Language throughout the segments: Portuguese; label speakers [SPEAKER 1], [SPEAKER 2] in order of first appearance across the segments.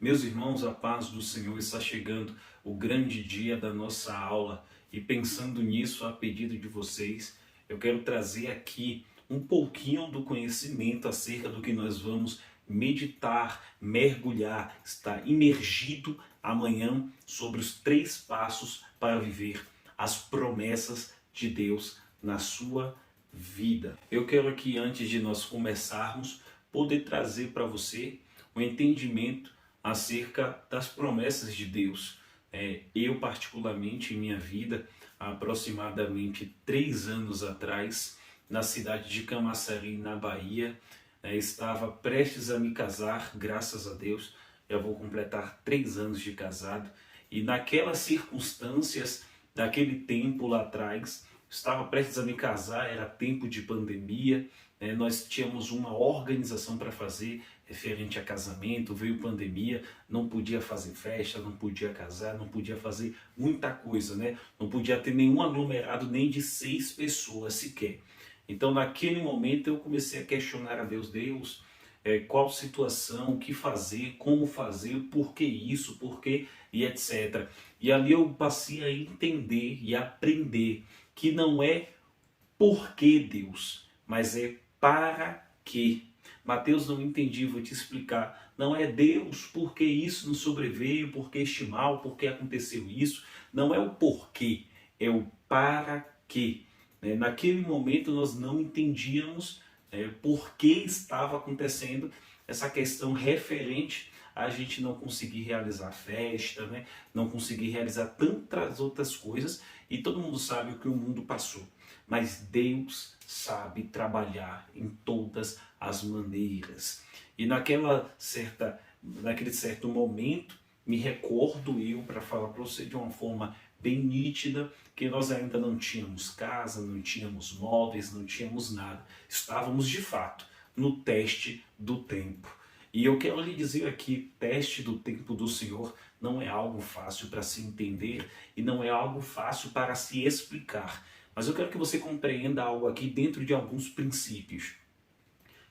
[SPEAKER 1] Meus irmãos, a paz do Senhor está chegando, o grande dia da nossa aula. E pensando nisso, a pedido de vocês, eu quero trazer aqui um pouquinho do conhecimento acerca do que nós vamos meditar, mergulhar, estar imergido amanhã sobre os 3 passos para viver as promessas de Deus na sua vida. Eu quero aqui, antes de nós começarmos, poder trazer para você o entendimento acerca das promessas de Deus. Eu particularmente em minha vida, há aproximadamente 3 anos atrás, na cidade de Camaçari, na Bahia, estava prestes a me casar, graças a Deus, já vou completar 3 anos de casado, e naquelas circunstâncias, daquele tempo lá atrás, estava prestes a me casar, era tempo de pandemia, nós tínhamos uma organização para fazer referente a casamento, veio pandemia, não podia fazer festa, não podia casar, não podia fazer muita coisa, né? Não podia ter nenhum aglomerado nem de 6 pessoas sequer. Então naquele momento eu comecei a questionar a Deus, qual situação, o que fazer, como fazer, por que isso, por que e etc. E ali eu passei a entender e aprender que não é por que Deus, mas é para quê. Mateus, não entendi, vou te explicar. Não é Deus, por que isso nos sobreveio, por que este mal, por que aconteceu isso. Não é o porquê, é o para quê. Naquele momento nós não entendíamos por que estava acontecendo essa questão referente a gente não conseguir realizar festa, não conseguir realizar tantas outras coisas, e todo mundo sabe o que o mundo passou. Mas Deus sabe trabalhar em todas as maneiras. E naquele certo momento, me recordo eu, para falar para você de uma forma bem nítida, que nós ainda não tínhamos casa, não tínhamos móveis, não tínhamos nada. Estávamos de fato no teste do tempo. E eu quero lhe dizer aqui, teste do tempo do Senhor não é algo fácil para se entender e não é algo fácil para se explicar. Mas eu quero que você compreenda algo aqui dentro de alguns princípios.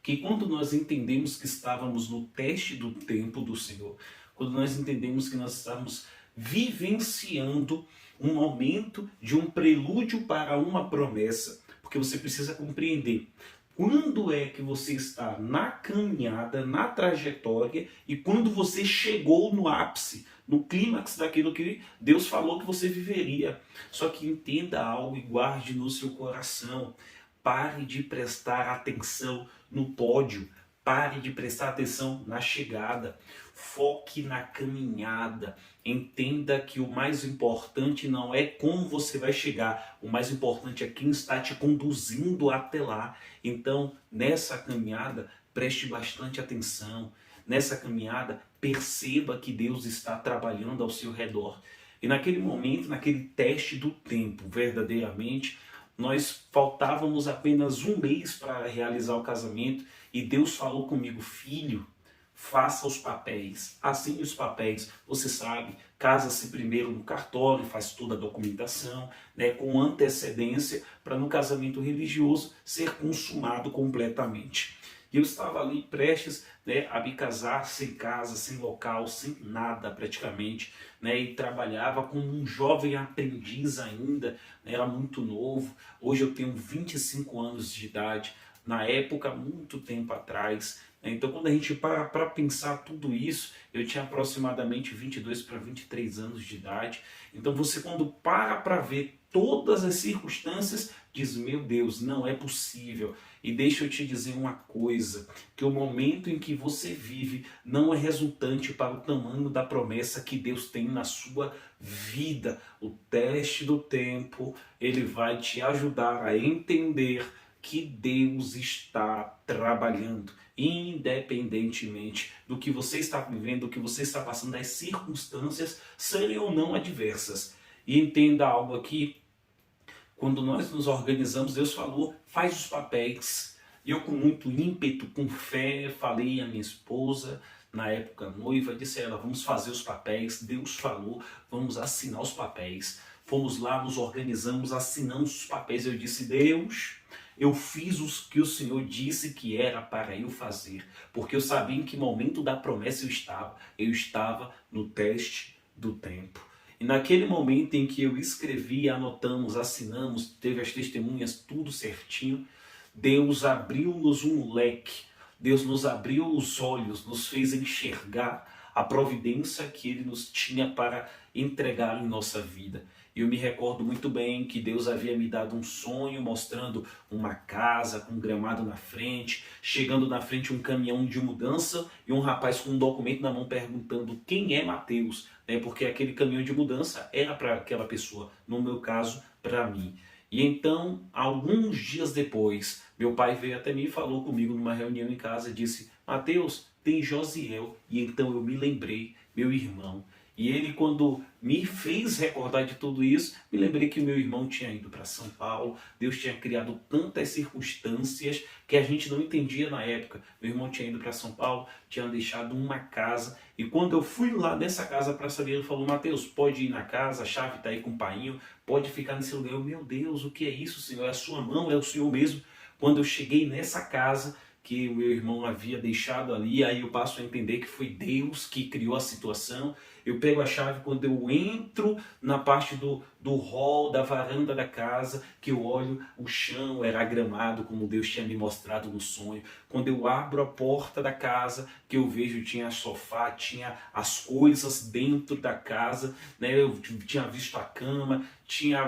[SPEAKER 1] Que quando nós entendemos que estávamos no teste do tempo do Senhor, quando nós entendemos que nós estamos vivenciando um momento de um prelúdio para uma promessa, porque você precisa compreender quando é que você está na caminhada, na trajetória, e quando você chegou no ápice, no clímax daquilo que Deus falou que você viveria. Só que entenda algo e guarde no seu coração. Pare de prestar atenção no pódio. Pare de prestar atenção na chegada. Foque na caminhada. Entenda que o mais importante não é como você vai chegar. O mais importante é quem está te conduzindo até lá. Então, nessa caminhada, preste bastante atenção. Nessa caminhada, perceba que Deus está trabalhando ao seu redor. E naquele momento, naquele teste do tempo, verdadeiramente, nós faltávamos apenas 1 mês para realizar o casamento e Deus falou comigo, filho, faça os papéis, assine os papéis. Você sabe, casa-se primeiro no cartório, faz toda a documentação, com antecedência, para no casamento religioso ser consumado completamente. E eu estava ali prestes a me casar sem casa, sem local, sem nada praticamente, e trabalhava como um jovem aprendiz ainda, era muito novo. Hoje eu tenho 25 anos de idade, na época, muito tempo atrás. Então quando a gente para pensar tudo isso, eu tinha aproximadamente 22 para 23 anos de idade. Então você, quando para ver todas as circunstâncias, diz, meu Deus, não é possível. E deixa eu te dizer uma coisa, que o momento em que você vive não é resultante para o tamanho da promessa que Deus tem na sua vida. O teste do tempo, ele vai te ajudar a entender que Deus está trabalhando, independentemente do que você está vivendo, do que você está passando, das circunstâncias serem ou não adversas. E entenda algo aqui, quando nós nos organizamos, Deus falou, faz os papéis. Eu, com muito ímpeto, com fé, falei à minha esposa, na época noiva, disse a ela, vamos fazer os papéis. Deus falou, vamos assinar os papéis. Fomos lá, nos organizamos, assinamos os papéis. Eu disse, Deus, Eu fiz o que o Senhor disse que era para eu fazer, porque eu sabia em que momento da promessa eu estava. Eu estava no teste do tempo. E naquele momento em que eu escrevi, anotamos, assinamos, teve as testemunhas, tudo certinho, Deus abriu-nos um leque, Deus nos abriu os olhos, nos fez enxergar a providência que Ele nos tinha para entregar em nossa vida. Eu me recordo muito bem que Deus havia me dado um sonho mostrando uma casa com um gramado na frente, chegando na frente um caminhão de mudança e um rapaz com um documento na mão perguntando quem é Mateus, né? Porque aquele caminhão de mudança era para aquela pessoa, no meu caso, para mim. E então, alguns dias depois, meu pai veio até mim e falou comigo numa reunião em casa e disse: Mateus, tem Josiel. E então eu me lembrei, meu irmão. E ele, quando me fez recordar de tudo isso, me lembrei que meu irmão tinha ido para São Paulo, Deus tinha criado tantas circunstâncias que a gente não entendia na época. Meu irmão tinha ido para São Paulo, tinha deixado uma casa, e quando eu fui lá nessa casa para saber, ele falou: Mateus, pode ir na casa, a chave está aí com o painho, pode ficar nesse lugar. Eu, meu Deus, o que é isso, Senhor? É a sua mão, é o Senhor mesmo. Quando eu cheguei nessa casa que o meu irmão havia deixado ali, aí eu passo a entender que foi Deus que criou a situação. Eu pego a chave, quando eu entro na parte do hall, da varanda da casa, que eu olho, o chão era gramado, como Deus tinha me mostrado no sonho. Quando eu abro a porta da casa, que eu vejo, tinha sofá, tinha as coisas dentro da casa, né? Eu tinha visto a cama, tinha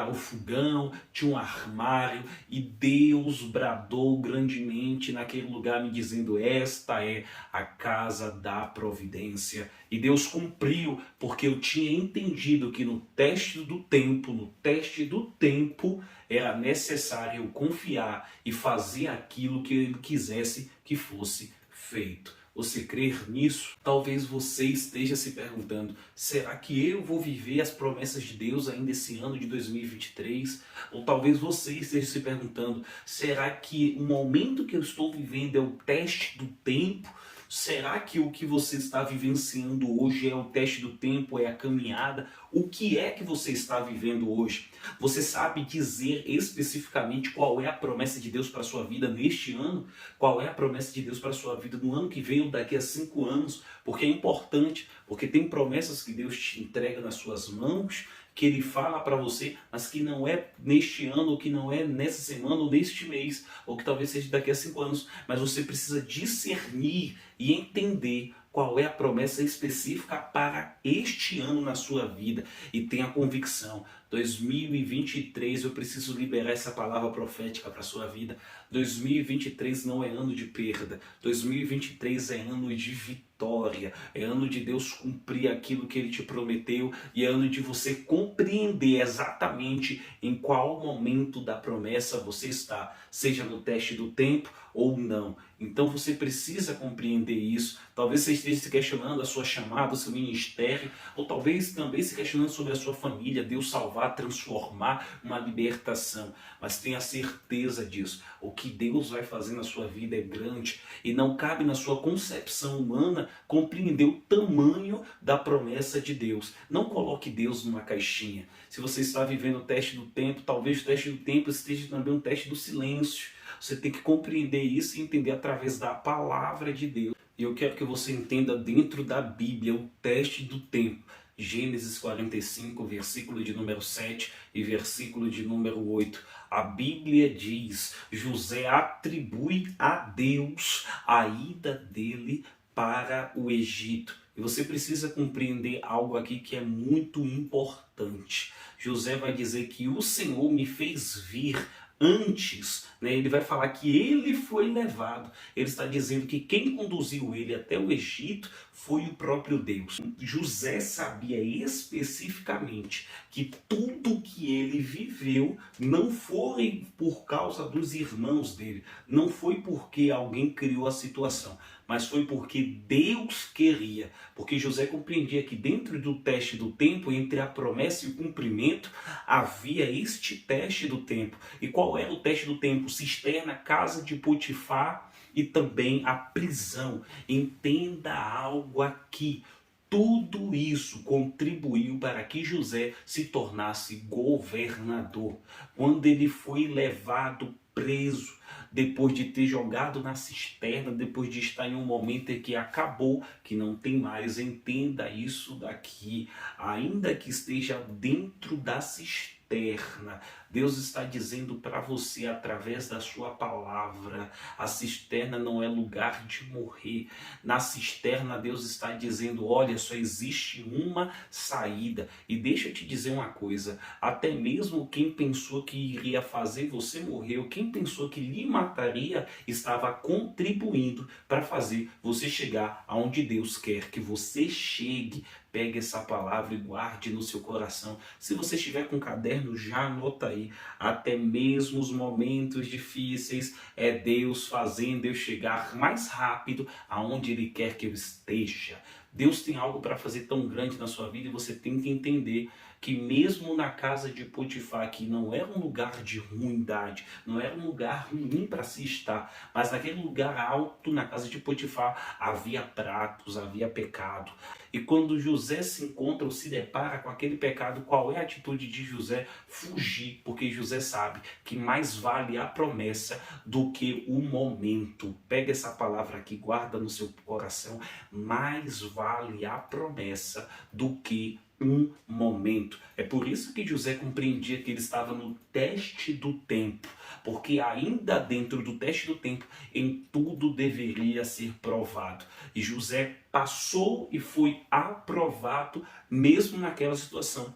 [SPEAKER 1] o fogão, tinha um armário, e Deus bradou grandemente naquele lugar, me dizendo: esta é a casa da providência. E Deus cumpriu, porque eu tinha entendido que no teste do tempo, era necessário eu confiar e fazer aquilo que Ele quisesse que fosse feito. Você crer nisso? Talvez você esteja se perguntando: será que eu vou viver as promessas de Deus ainda esse ano de 2023? Ou talvez você esteja se perguntando: será que o momento que eu estou vivendo é o teste do tempo? Será que o que você está vivenciando hoje é o teste do tempo, é a caminhada? O que é que você está vivendo hoje? Você sabe dizer especificamente qual é a promessa de Deus para a sua vida neste ano? Qual é a promessa de Deus para a sua vida no ano que vem ou daqui a 5 anos? Porque é importante, porque tem promessas que Deus te entrega nas suas mãos, que Ele fala para você, mas que não é neste ano, ou que não é nessa semana, ou neste mês, ou que talvez seja daqui a 5 anos. Mas você precisa discernir e entender qual é a promessa específica para este ano na sua vida. E tenha convicção: 2023 eu preciso liberar essa palavra profética para a sua vida. 2023 não é ano de perda, 2023 é ano de vitória, é ano de Deus cumprir aquilo que Ele te prometeu, e é ano de você compreender exatamente em qual momento da promessa você está, seja no teste do tempo ou não. Então você precisa compreender isso. Talvez você esteja se questionando a sua chamada, o seu ministério, ou talvez também se questionando sobre a sua família, Deus salvar, transformar, uma libertação. Mas tenha certeza disso. O que Deus vai fazer na sua vida é grande, e não cabe na sua concepção humana compreender o tamanho da promessa de Deus. Não coloque Deus numa caixinha. Se você está vivendo o teste do tempo, talvez o teste do tempo esteja também um teste do silêncio. Você tem que compreender isso e entender através da palavra de Deus. E eu quero que você entenda dentro da Bíblia o teste do tempo. Gênesis 45, versículo de número 7 e versículo de número 8. A Bíblia diz: José atribui a Deus a ida dele para o Egito. E você precisa compreender algo aqui que é muito importante. José vai dizer que o Senhor me fez vir antes, né? Ele vai falar que ele foi levado. Ele está dizendo que quem conduziu ele até o Egito foi o próprio Deus. José sabia especificamente que tudo que ele viveu não foi por causa dos irmãos dele, não foi porque alguém criou a situação, mas foi porque Deus queria. Porque José compreendia que dentro do teste do tempo, entre a promessa e o cumprimento, havia este teste do tempo. E qual era o teste do tempo? Cisterna, casa de Potifar e também a prisão. Entenda algo aqui. Tudo isso contribuiu para que José se tornasse governador. Quando ele foi levado preso, depois de ter jogado na cisterna, depois de estar em um momento em que acabou, que não tem mais. Entenda isso daqui, ainda que esteja dentro da cisterna, Deus está dizendo para você através da sua palavra: a cisterna não é lugar de morrer. Na cisterna Deus está dizendo: olha, só existe uma saída. E deixa eu te dizer uma coisa, até mesmo quem pensou que iria fazer você morrer, ou quem pensou que lhe mataria, estava contribuindo para fazer você chegar aonde Deus quer que você chegue. Pegue essa palavra e guarde no seu coração. Se você estiver com um caderno, já anota aí. Até mesmo os momentos difíceis é Deus fazendo eu chegar mais rápido aonde Ele quer que eu esteja. Deus tem algo para fazer tão grande na sua vida e você tem que entender que mesmo na casa de Potifar, que não era um lugar de ruindade, não era um lugar ruim para se estar, mas naquele lugar alto, na casa de Potifar, havia pratos, havia pecado. E quando José se encontra ou se depara com aquele pecado, qual é a atitude de José? Fugir, porque José sabe que mais vale a promessa do que o momento. Pega essa palavra aqui, guarda no seu coração. Mais vale a promessa do que um momento. É por isso que José compreendia que ele estava no teste do tempo, porque ainda dentro do teste do tempo, em tudo deveria ser provado. E José passou e foi aprovado mesmo naquela situação.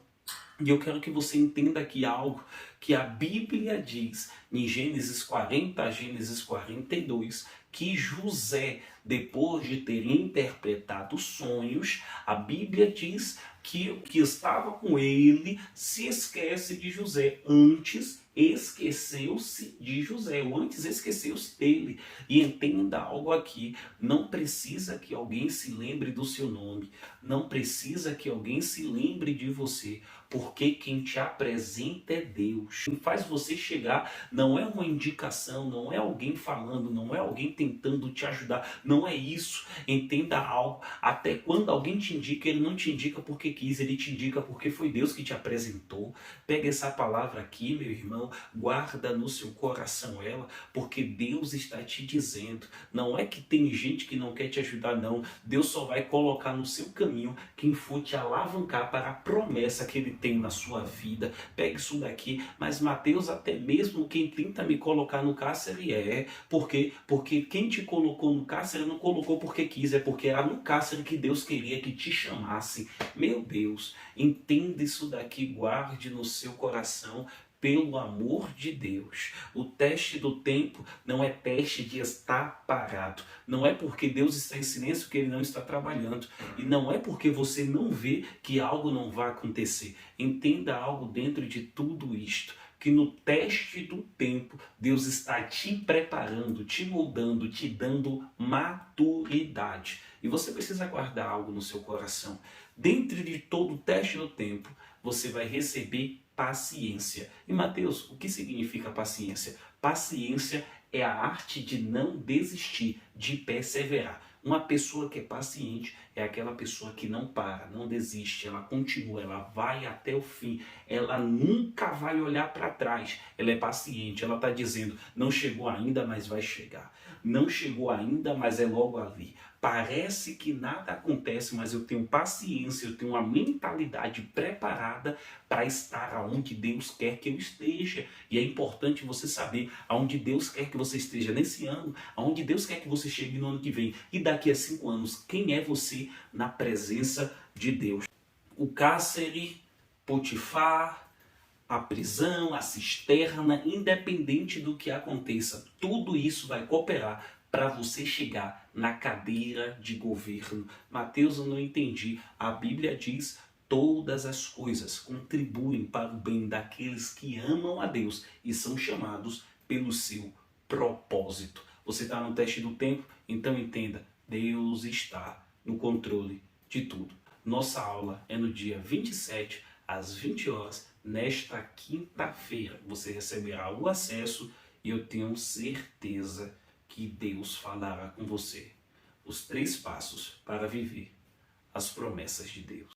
[SPEAKER 1] E eu quero que você entenda aqui algo que a Bíblia diz em Gênesis 40, Gênesis 42, que José, depois de ter interpretado sonhos, a Bíblia diz que o que estava com ele se esquece de José. Antes esqueceu-se de José, ou antes esqueceu-se dele. E entenda algo aqui, não precisa que alguém se lembre do seu nome, não precisa que alguém se lembre de você, porque quem te apresenta é Deus. Quem faz você chegar não é uma indicação, não é alguém falando, não é alguém tentando te ajudar, não é isso. Entenda algo, até quando alguém te indica, ele não te indica porque quis, ele te indica porque foi Deus que te apresentou. Pega essa palavra aqui, meu irmão, guarda no seu coração ela, porque Deus está te dizendo, não é que tem gente que não quer te ajudar, não. Deus só vai colocar no seu caminho quem for te alavancar para a promessa que Ele tem na sua vida. Pegue isso daqui. Mas Mateus, até mesmo quem tenta me colocar no cárcere porque quem te colocou no cárcere não colocou porque quis, é porque era no cárcere que Deus queria que te chamasse. Meu Deus, entenda isso daqui, guarde no seu coração. Pelo amor de Deus, o teste do tempo não é teste de estar parado. Não é porque Deus está em silêncio que Ele não está trabalhando. E não é porque você não vê que algo não vai acontecer. Entenda algo dentro de tudo isto, que no teste do tempo, Deus está te preparando, te moldando, te dando maturidade. E você precisa guardar algo no seu coração. Dentro de todo o teste do tempo, você vai receber paciência. E Mateus, o que significa paciência? Paciência é a arte de não desistir, de perseverar. Uma pessoa que é paciente é aquela pessoa que não para, não desiste, ela continua, ela vai até o fim, ela nunca vai olhar para trás, ela é paciente, ela está dizendo, não chegou ainda, mas vai chegar, não chegou ainda, mas é logo ali. Parece que nada acontece, mas eu tenho paciência, eu tenho uma mentalidade preparada para estar aonde Deus quer que eu esteja. E é importante você saber aonde Deus quer que você esteja nesse ano, aonde Deus quer que você chegue no ano que vem. E daqui a 5 anos, quem é você na presença de Deus? O cárcere, Potifar, a prisão, a cisterna, independente do que aconteça, tudo isso vai cooperar para você chegar na cadeira de governo. Mateus, eu não entendi. A Bíblia diz: todas as coisas contribuem para o bem daqueles que amam a Deus e são chamados pelo seu propósito. Você está no teste do tempo? Então entenda, Deus está no controle de tudo. Nossa aula é no dia 27, às 20 horas, nesta quinta-feira. Você receberá o acesso e eu tenho certeza que Deus falará com você. Os 3 passos para viver as promessas de Deus.